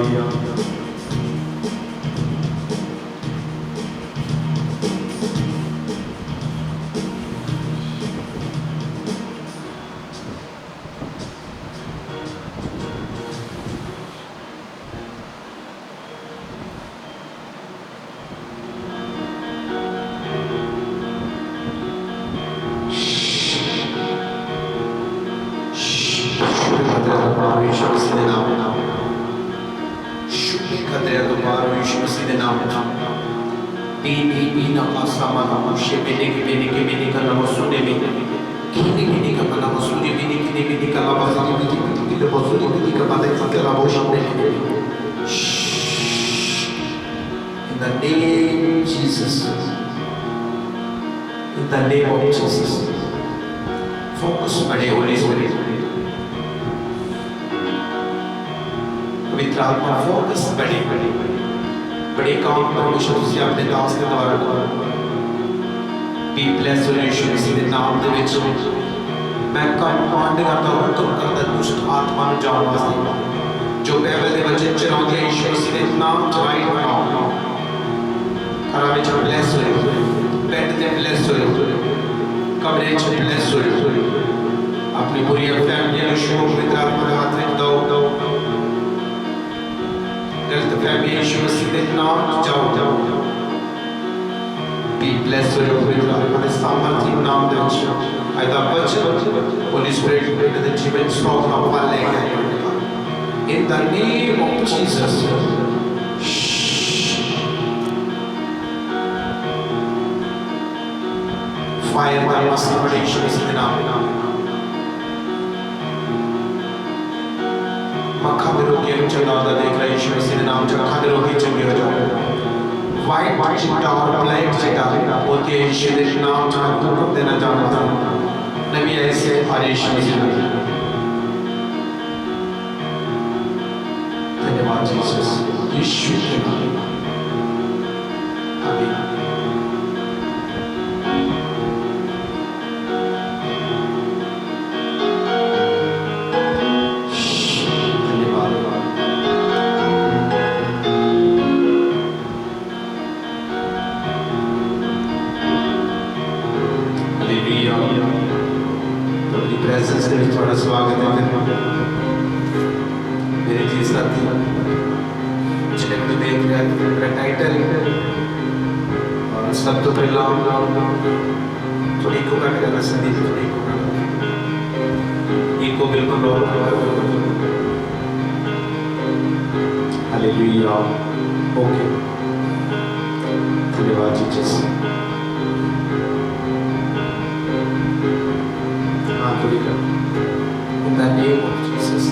In the name of Jesus, focus on the Holy Spirit. पवित्र आत्मा फोकस बड़े काम परमेश्वर तुसी अपने दास के द्वारा बी ब्लेस्ड हो यीशु मसीह के नाम दे विच मैं कमांड करता हूं हुक्म करता दुष्ट आत्मा नु जान वास्ते जो बाइबल दे वचन चलाਉਂਦੇ यीशु मसीह के नाम च राइट बनाओ घरां विच ब्लेस हो बेड ते ब्लेस हो कमरे च ब्लेस हो अपनी पूरी फैमिली नु शुभ पवित्र आत्मा के हाथ में दो Let the family यीशु मसीह के नाम जाओ be blessed हो पवित्र आत्मा के सामर्थी नाम दे आज दा वचन Holy Spirit के जीवन स्रोत का फल लेके in the name of Jesus fire का मसीह बड़े यीशु मसीह के नाम मक्खा में रोगी चंगा होता देख रहा यीशु मसीह के नाम चंगा में रोगी चंगे हो जाओ वाइट चिट्टा और ब्लैक चिट्टा होती है यीशु के नाम चंगा हुक्म देना चाहता हूं नबी ऐसे हमारे यीशु मसीह धन्यवाद यीशु यीशु के नाम आमीन स्वागत है मेरे जी साथी जिन्हें देख रहे हैं मेरा टाइटल और सब तो पहला थोड़ी को काट करना संदीप थोड़ी को एक को बिल्कुल लो हालेलुया ओके धन्यवाद जीसस हाँ थोड़ी कर in the name of Jesus.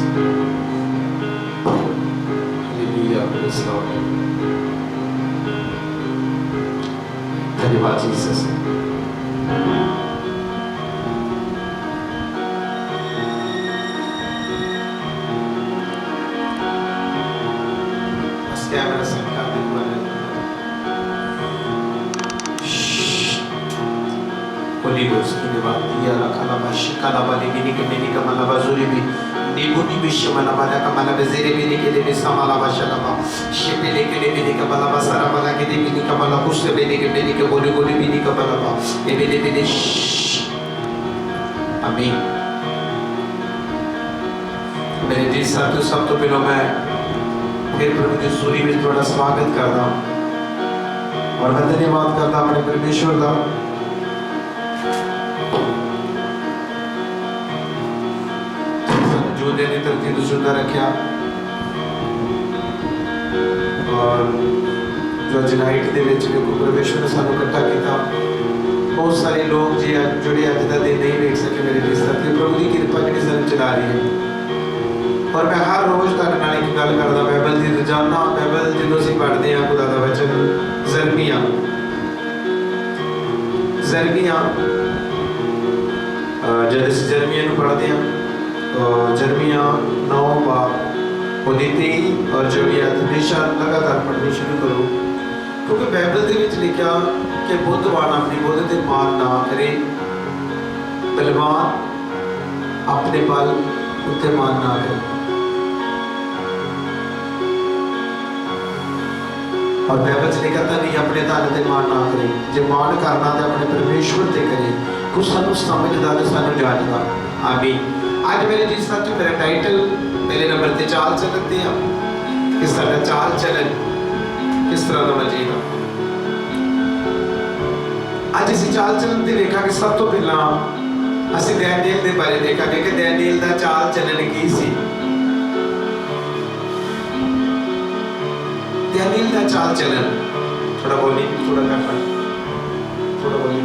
Hallelujah, praise Lord. धन्यवाद Jesus. बस कैमरा से निकाल दे Holy Ghost धन्यवाद दिया रखा लबा शिकाला वाले मिनी के मिनी का मलाबा जोरी भी निबुनी विश्व मलाबा का मलाबा जेरे मिनी के लिए समाला बशलबा शिपेले के लिए मिनी का मलाबा सारा वाला के लिए मिनी का मलाबा कुछ मिनी के बोली बोली मिनी का मलाबा ये मिनी मिनी आमीन। मेरे जी साथियों, सब तो पहले मैं फिर प्रभु की सूरी में थोड़ा स्वागत करता और मैं धन्यवाद करता अपने परमेश्वर का जो दिन धरती को सुंदर रखा और जो अज नाइट के परमेश्वर ने सानू इकट्ठा किया। बहुत सारे लोग जी जोड़े अज का दिन नहीं देख सके मेरे जी साथी, प्रभु की कृपा जी सानू चला रही है। और मैं हर रोज तक नाल एक गल करदा, बाइबल की रोजाना बाइबल जो असीं पढ़दे हां खुदा दा वचन जरमिया जब असीं जरमिया नूं पढ़दे हां तो जरमिया 9 बाब ਉਹਦੀ 23 और जो भी हमेशा लगातार पढ़नी शुरू करो, क्योंकि बाइबल ਦੇ ਵਿੱਚ ਲਿਖਿਆ कि बुद्धवान अपनी बुद्ध ते मान ना करे, बलवान अपने बल उत्ते मान ना करे। और बाइबल च लिखा था नहीं अपने धन ते मान ना करे, जे मान करना तो अपने परमेश्वर ते करे, कुछ सानू समझदा ते सानू जाणदा। आमीन। आज मेरे जी साथियों, मेरा टाइटल पहले नंबर ते चाल चलन ते आ कि साडा चाल चलन किस तरह दा होना चाहिए। आज इस चाल चलन ते देखा कि सब तो पहला असीं डैनियल दे बारे देखा कि डैनियल दा चाल चलन की सी। डैनियल दा चाल चलन थोड़ा बोली थोड़ा कर थोड़ा बोली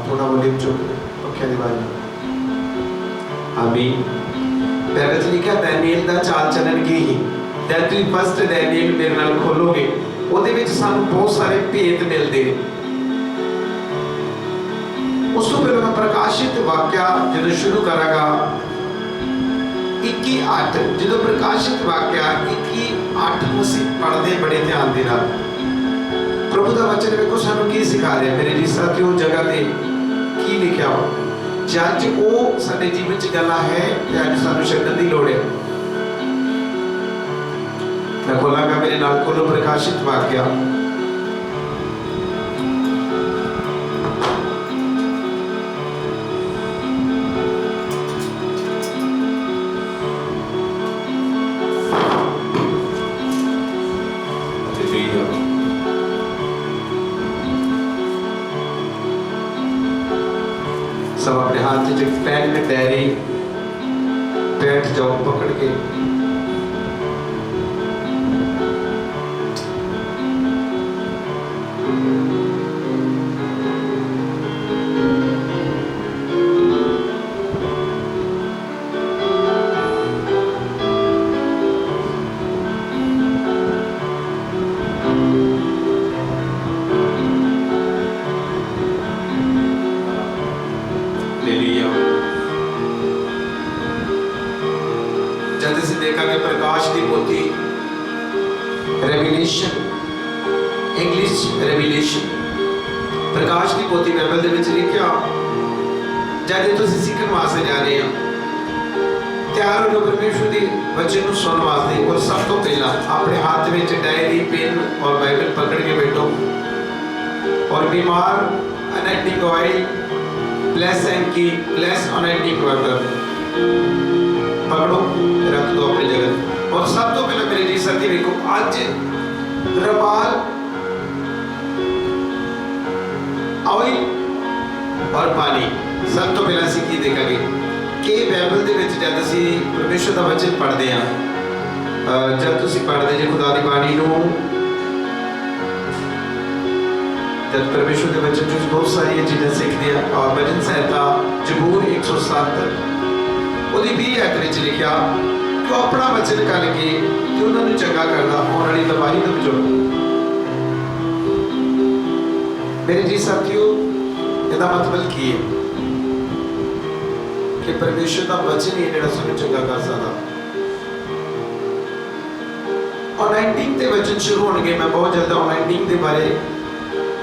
थोड़ा वॉल्यूम चुप ओके दिवाली। आमीन। बाइबल में लिखा डैनियल दा चाल चलन की ही जब तुम फर्स्ट डैनियल मेरे नाल खोलोगे ਉਹਦੇ ਵਿੱਚ ਸਾਨੂੰ बहुत सारे भेद मिलते हैं। उस तो पहले मैं प्रकाशित वाक्या जो शुरू करांगा 21:8 जो प्रकाशित वाक्या 21:8 ਅਸੀਂ पढ़ते बड़े ध्यान दे नाल। प्रभु का वचन देखो सानू की सिखा रहा है मेरे जी साथियों, जगह ते की लिखा हो जज वो साडे जीवन च गल्लां है कि अज सानू छड्डण दी लोड़ है। मैं बोलांगा मेरे नाल खोलो प्रकाशित वाक्या सब अपने हाथ में पेन डायरी बैठ जाओ पकड़ के। जब से देखा कि प्रकाश की पोथी रेवलेशन इंग्लिश रेवलेशन प्रकाश की पोथी बाइबल दे विच लिखिया जब तुसीं सीखण वास्ते जा रहे हो तैयार हो परमेश्वर दी वचन नूं सुनण वास्ते। और सब तो पहला अपने हाथ में डायरी पेन और बाइबल पकड़ के बैठो और बीमार अनएटिंग ऑयल प्लस एंड की प्लस अनएटिंग वाटर पकड़ो रख दो अपनी जगह। और सब तो पहले मेरे जी साथी देखो आज रबाल ऑयल और पानी सब तो पहला सीखी देखा कि बाइबल दे विच जद असीं परमेश्वर दा वचन पढ़दे हां जब तुसीं पढ़दे जे खुदा दी बाणी नूं जब परमेश्वर के वचन में बहुत सारी चीज़ें सीखते हैं। और भजन संहिता जबूर 107 ਉਹਦੀ 20 आयत ਵਿੱਚ लिखा कि अपना वचन करके कि उन्होंने चंगा करना आने वाली तबाही तो बचाओ। मेरे जी साथियों, इसका मतलब की है कि परमेश्वर का वचन ही जो सानू चंगा कर सकता। अनॉइंटिंग के वचन शुरू होंगे। मैं बहुत जल्द अनॉइंटिंग के बारे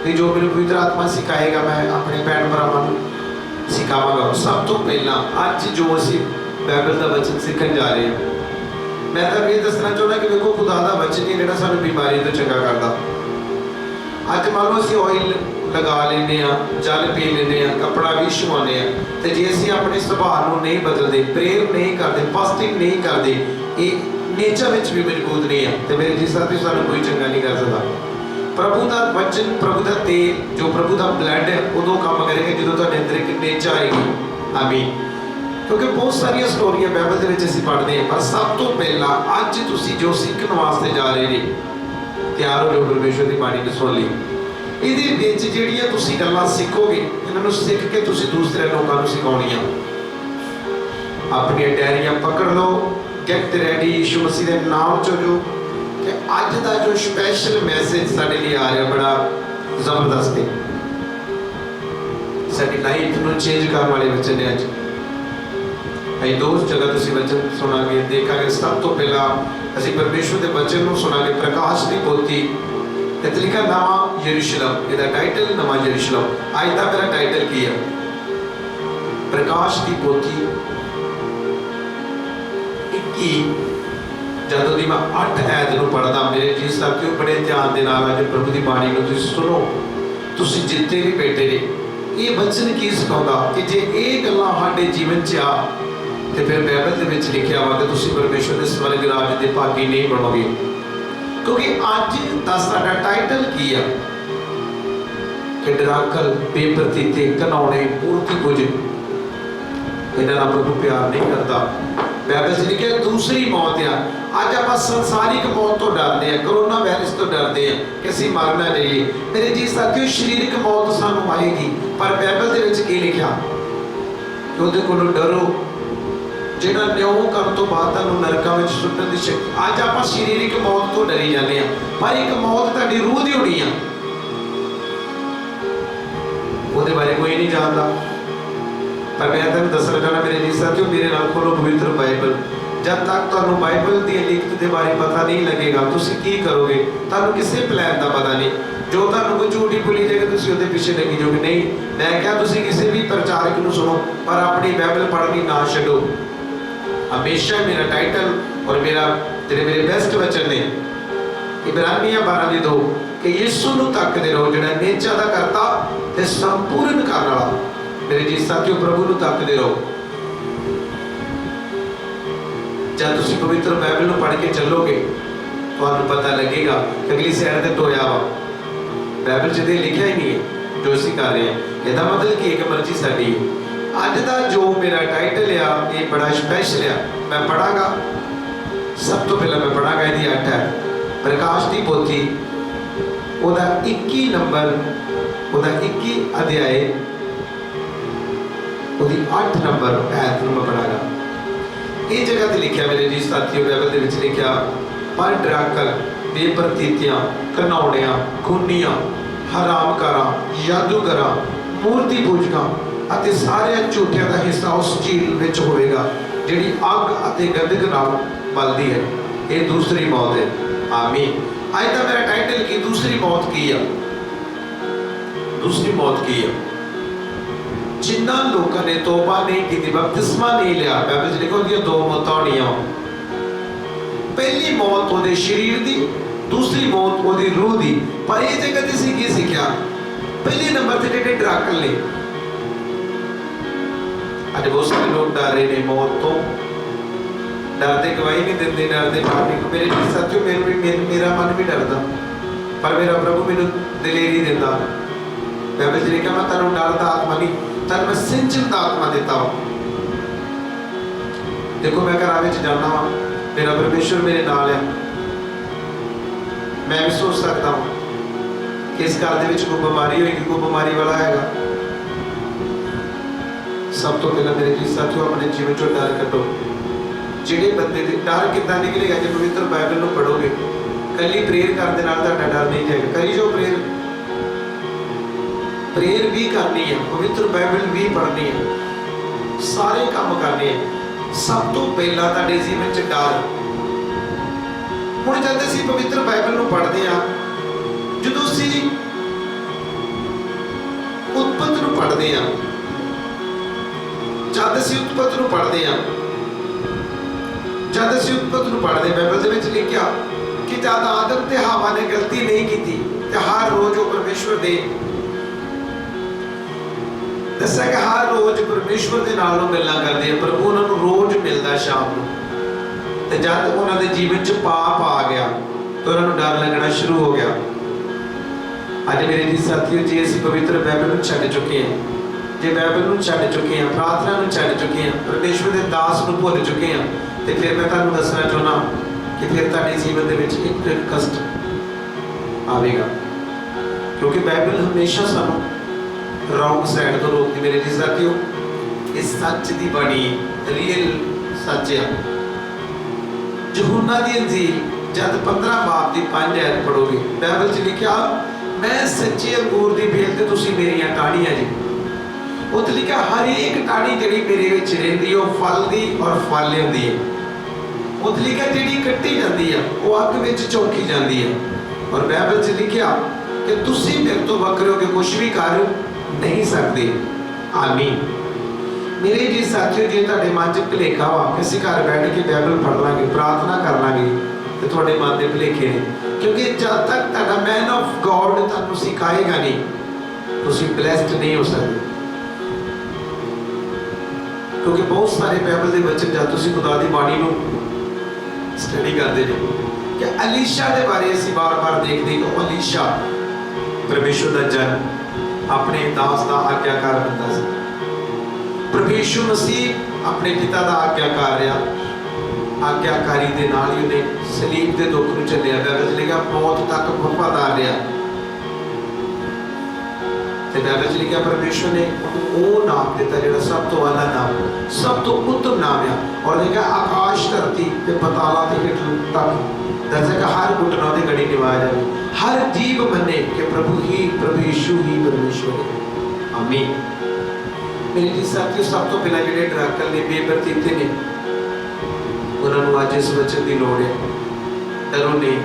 कि जो मेरे पवित्र आत्मा सिखाएगा मैं अपने भैन भरावां नूं सिखावांगा। सब तो पहला अज जो असीं बाइबल का वचन सीखण जा रहे हैं, मैं तो ये दसना चाहता कि देखो खुदा का वचन ही जो सानू बीमारी तो चंगा करता। अज मान लो असीं ऑयल लगा लेने जल पी लेने कपड़ा भी छुआने तो जे असीं अपने सुभाव को नहीं बदलते, प्रेयर नहीं करते, फास्टिंग नहीं करते, ये नेचर में भी मजबूत नहीं है तो मेरे जिस साथी सानू कोई चंगा नहीं कर सकता। प्रभु का वचन, प्रभु का तेल, जो प्रभु का ब्लड है उदों काम करेगा जो तुहाडे अंदर एक नेचर आएगी। आमीन। क्योंकि बहुत सारिया स्टोरियां बाइबल के असीं पढ़ते हैं, पर सब तो पहला अज तुसीं जो सीखण वास्ते जा रहे जी, तैयार हो जाओ, परमेश्वर की बाणी ने सुन ली। ਇਹਦੇ ਵਿੱਚ ਜਿਹੜੀਆਂ ਤੁਸੀਂ ਗੱਲਾਂ ਸਿੱਖੋਗੇ, ਇਹਨਾਂ ਨੂੰ ਸਿੱਖ ਕੇ ਤੁਸੀਂ ਦੂਸਰੇ ਲੋਕਾਂ ਨੂੰ ਸਿਖਾਉਣੀਆਂ। ਆਪਣੀਆਂ ਡਾਇਰੀਆਂ ਪਕੜ ਲਓ, ਗੈਟ ਰੈਡੀ, ਯਿਸੂ ਮਸੀਹ ਦੇ ਨਾਮ ਚ ਜੋ ਕਿ ਅੱਜ ਦਾ ਜੋ ਸਪੈਸ਼ਲ ਮੈਸੇਜ ਸਾਡੇ ਲਈ ਆ ਰਿਹਾ ਬੜਾ ਜ਼ਬਰਦਸਤ ਹੈ, ਸਾਡੀ ਲਾਈਫ ਨੂੰ ਚੇਂਜ ਕਰਨ ਵਾਲੇ ਵਚਨ ਨੇ। ਅੱਜ ਅਸੀਂ ਦੋ ਜਗ੍ਹਾ ਤੁਸੀਂ ਵਚਨ ਸੁਣਾਂਗੇ, ਦੇਖਾਂਗੇ। ਸਭ ਤੋਂ ਪਹਿਲਾਂ ਅਸੀਂ ਪਰਮੇਸ਼ਵਰ ਦੇ ਵਚਨ ਨੂੰ ਸੁਣਾਂਗੇ, ਪ੍ਰਕਾਸ਼ ਦੀ ਪੋਥੀ इतने लिखा नवा यरूशलेम, इसका टाइटल नवा यरूशलेम। आज का मेरा टाइटल की है प्रकाश की पोथी 21। जदों दी मैं 8 ऐत नूं पढ़दा, मेरे जी साथियों बड़े ध्यान दे नाल अज प्रभु की बाणी नूं तुसीं सुनो। तुसीं जिते भी बैठे ने ये वचन की सिखाउंदा कि जे ये गल्लां साडे जीवन च आ ते फिर बाइबल दे विच लिखिया वा कि तुसीं परमेश्वर दे स्वर्ग राज दे भागी नहीं बनोगे। क्योंकि अज का साडा टाइटल की है कि डराकल, बेप्रतीते, घनौने, मूर्ति पूजन, इन्हां नाल प्रभु प्यार नहीं करता। बाइबल च लिखिया दूसरी मौत आ। अज आपां संसारिक मौत तो डरदे हैं, कोरोना वायरस तो डरदे हैं कि असीं मर ना जाइए। मेरे जी साथियों, शरीरक मौत सानूं आएगी, पर बाइबल दे विच की लिखिया कि उहदे कोलों डरो जिहड़ा न्यों करन तो बाद तुहानूं नरकां विच सुੱਟਣ ਦੀ शक्ति। अज आपां शरीरिक मौत तो डरी जाते हैं, पर एक मौत तुहाडी रूह दी होनी है, ਉਹਦੇ बारे कोई नहीं जानता। पर मैं तुहानूं दसना चाहना मेरे जी साथियों, मेरे नाल खोलो पवित्र बाइबल। जब तक तुहानूं बाइबल दी लिखत दे बारे पता नहीं लगेगा, तुसीं की करोगे, तुहानूं किसी प्लान का पता नहीं। जो तुहानूं कोई झूठी बोली जाएगी तुसीं ਉਹਦੇ पिछे लगी जाओगे। नहीं, मैं क्या तुसीं किसी भी प्रचारक नूं सुनो, पर अपनी बाइबल पढ़नी ना छड्डो। हमेशा मेरा टाइटल और मेरा मेरे बेस्ट वचन ने इब्रानियां 12:2 कि यीशु नूं तकदे रहो जिहड़ा नेचा दा करता ते संपूर्ण करन वाला। मेरे जी साथियों, प्रभु नूं तकदे रहो। जब तुसीं पवित्र बाइबल नूं पढ़ के चलोगे तुहानूं पता लगेगा कि अगली साइड ते टोया वा, बाइबल च ते लिखिया ही नहीं है जो असीं कर रहे हैं। इसदा मतलब कि एक मर्जी साडी है। अज का जो मेरा टाइटल आ ये बड़ा स्पैशल आ। मैं पढ़ागा, सब तो पहला मैं पढ़ागा यदि 8 है प्रकाश की पोथी, ओदा 21 नंबर, ओदा 21 अध्याय, ओदी 8 नंबर ऐत नूं मैं पढ़ागा। ये जगह ते लिखिया मेरे जी साथियों, बाइबल दे विच लिखिया, पर डराकल, बेप्रतीतियां, घनौणियां, खूनियां, हरामकारां, जादूगरां, मूर्ति पूजकां ਅਤੇ ਸਾਰਿਆਂ ਝੂਠਿਆਂ ਦਾ ਹਿੱਸਾ ਉਸ ਝੀਲ ਵਿੱਚ ਹੋਵੇਗਾ ਜਿਹੜੀ ਅੱਗ ਅਤੇ ਗੰਧਕ ਨਾਲ ਬਲਦੀ ਹੈ। ਇਹ ਦੂਸਰੀ ਮੌਤ ਹੈ। ਆਮੀਨ। ਅੱਜ ਦਾ ਮੇਰਾ ਟਾਈਟਲ ਕੀ, दूसरी मौत की है। दूसरी मौत की है जिन्हां लोगों ने तौबा नहीं की, बपतिस्मा नहीं लिया। बाइबल च लिखो कि 2 मौतां होणीਆਂ। पहली मौत ਉਹਦੇ शरीर ਦੀ, दूसरी मौत ਉਹਦੀ रूह ਦੀ। पर ਇਹ जगह ਤੇ ਅਸੀਂ ਕੀ ਸਿੱਖਿਆ? पहले नंबर ਤੇ ਜਿਹੜੇ ਡਰਾਕਲ ਨੇ, आज बहुत सारे लोग डर रहे हैं मौत तो, डरते गवाही नहीं देते, डरते मारने को। मेरे साथियों, मेरा मन भी डरता, पर मेरा प्रभु मैनू दिलेरी देता। बाइबल च लिखा, मैं तुहानूं डर दा आत्मा नहीं, तुहानूं मैं सिंचन दा आत्मा देता हूं। देखो मैं घरां विच जाना वा, मेरा परमेश्वर मेरे नाल है। मैं भी सोच सकता हूं कि इस घर दे विच कोई बीमारी होएगी, कोई बीमारी वाला हैगा। सब तो पहला मेरे जी साथियों, अपने जीवन चो डर कटो। जिहड़े बंदे दे डर किद्दां निकलेगा? जे पवित्र बाइबल नूं पढ़ोगे, कल्ली प्रेयर करदे नाल तुहाडा डर नहीं जाएगा। करी जो प्रेयर भी करनी है, पवित्र बाइबल भी पढ़नी है, सारे काम करने हैं। सब तो पहला तुहाडे जीवन च डर। हुण जद असीं पवित्र बाइबल नूं पढ़दे हां, जदों असीं उत्पत्ति नूं पढ़दे हां, जद असीं उत्पत्ति नूं पढ़दे हां, जद असीं उत्पत्ति नूं पढ़दे, बाइबल दे विच लिखिया कि जद आदम ते हवा ने गलती नहीं की ते हर रोज वो परमेश्वर दे दसा कि हर रोज परमेश्वर के नाल मिलना करते हैं, प्रभु उन्होंने रोज मिलता शाम को। तो जब उन्होंने जीवन च पाप आ गया तो उन्होंने डर लगना शुरू हो गया। अज मेरे जी साथियों, जी असीं पवित्र बाइबल नूं छड्ड चुके हैं, जे बाइबल नूं छड्ड चुके हैं, प्रार्थना नूं छड्ड चुके हैं, परमेश्वर के दास नूं भुल चुके हैं, तो फिर मैं तुहानूं दसना चाहुंदा कि फिर तुहाडे जीवन दे विच एक कष्ट आवेगा, क्योंकि बाइबल हमेशा सानूं रॉन्ग साइड तो रोकदी। मेरे जी साथियों, इस सच दी बड़ी रियल सच है। यूहन्ना दी अंजील जब 15 बाब की 5 आयत पढ़ोगे, बाइबल च लिखा, मैं सच्चे अंगूर की बेल ते तुसीं मेरियां टाहणियां जी। उत्ते लिखा हर एक टाहणी जिहड़ी मेरे विच रहिंदी है फल दी और फल लिआउंदी है। उत्ते लिखा जिहड़ी कट्टी जाती है वो अग विच झोंकी जाती है। और बाइबल च लिखा कि तुसीं मेरे तो वखरे हो के कुछ भी कर नहीं सकते। आमीन। मेरे जी साथियों, जे तुहाडे मन च भुलेखा वा कि असीं घर बैठ के बाइबल पढ़ लांगे, प्रार्थना कर लांगे, तो तुहाडे मन दे भुलेखे ने, क्योंकि जब तक तुहाडा मैन ऑफ गॉड तुहानूं सिखाएगा नहीं, तुसीं ब्लेस्ड नहीं हो सकते। क्योंकि बहुत सारे बाइबल के वचन जब तुसीं खुदा दी बाणी नूं स्टडी करते हो कि अलीशा के बारे असीं बार बार देखते कि अलीशा परमेश्वर का जन अपने दास का आज्ञाकार बंदा सी। प्रभु यीशु मसीह अपने पिता का आज्ञाकार रहा, आज्ञाकारी के नाल ही उन्हें सलीब के दुख नूं झेलिया, बाइबल लिखा मौत तक वफादार रहा। ते बाइबल च लिखा परमेश्वर ने वो नाम दिता जिहड़ा सब तो आला नाम, सब तो उत्तम नाम है। और लिखा आकाश धरती ते पताला ते हेठ तक दसा कि हर घुटना ते गड़ी निवाया जाए, हर जीव मने कि प्रभु यीशु ही परमेश्वर है। आमीन। मेरे जी साथियों, सब तो पहला जिहड़े डराकल ने, बेबरतीते ने, उन्होंने अज इस वचन की लोड़ है। डरो नहीं,